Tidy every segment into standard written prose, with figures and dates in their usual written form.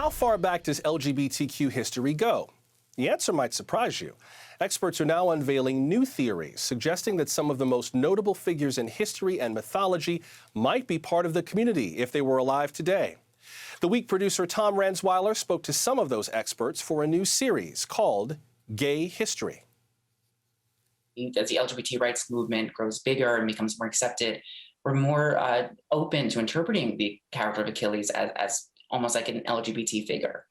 how far back does LGBTQ history go? The answer might surprise you. Experts are now unveiling new theories suggesting that some of the most notable figures in history and mythology might be part of the community if they were alive today. The Week producer Tom Ranzweiler spoke to some of those experts for a new series called Gay History. As the LGBT rights movement grows bigger and becomes more accepted, we're more open to interpreting the character of Achilles as almost like an LGBT figure.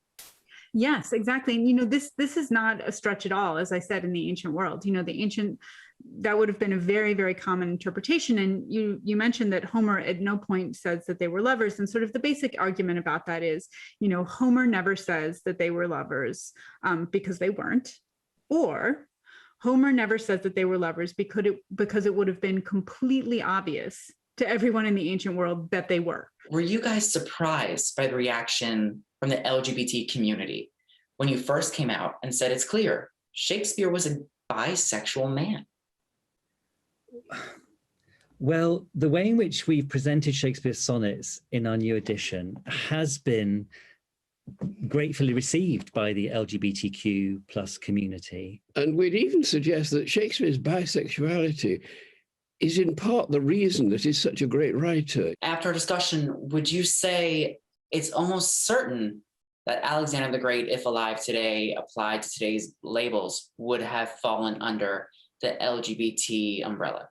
Yes, exactly. And, this is not a stretch at all, as I said, in the ancient world. That would have been a very, very common interpretation. And you mentioned that Homer at no point says that they were lovers. And sort of the basic argument about that is, Homer never says that they were lovers because they weren't, or Homer never says that they were lovers because it would have been completely obvious to everyone in the ancient world that they were. Were you guys surprised by the reaction from the LGBT community when you first came out and said it's clear Shakespeare was a bisexual man? Well, the way in which we've presented Shakespeare's sonnets in our new edition has been gratefully received by the LGBTQ plus community. And we'd even suggest that Shakespeare's bisexuality is in part the reason that he's such a great writer. After a discussion, would you say it's almost certain that Alexander the Great, if alive today, applied to today's labels, would have fallen under the LGBT umbrella?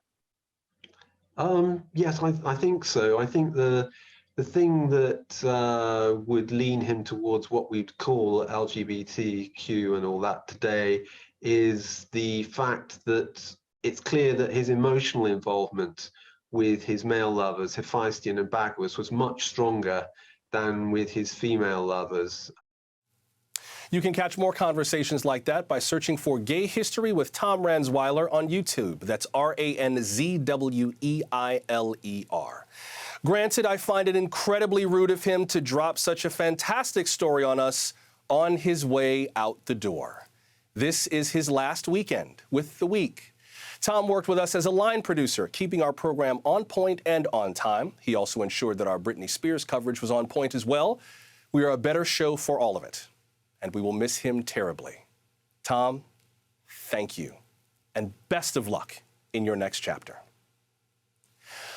Yes, I think so. I think the thing that would lean him towards what we'd call LGBTQ and all that today is the fact that it's clear that his emotional involvement with his male lovers, Hephaestion and Bacchus, was much stronger than with his female lovers. You can catch more conversations like that by searching for Gay History with Tom Ranzweiler on YouTube. That's RANZWEILER. Granted, I find it incredibly rude of him to drop such a fantastic story on us on his way out the door. This is his last weekend with The Week. Tom worked with us as a line producer, keeping our program on point and on time. He also ensured that our Britney Spears coverage was on point as well. We are a better show for all of it, and we will miss him terribly. Tom, thank you, and best of luck in your next chapter.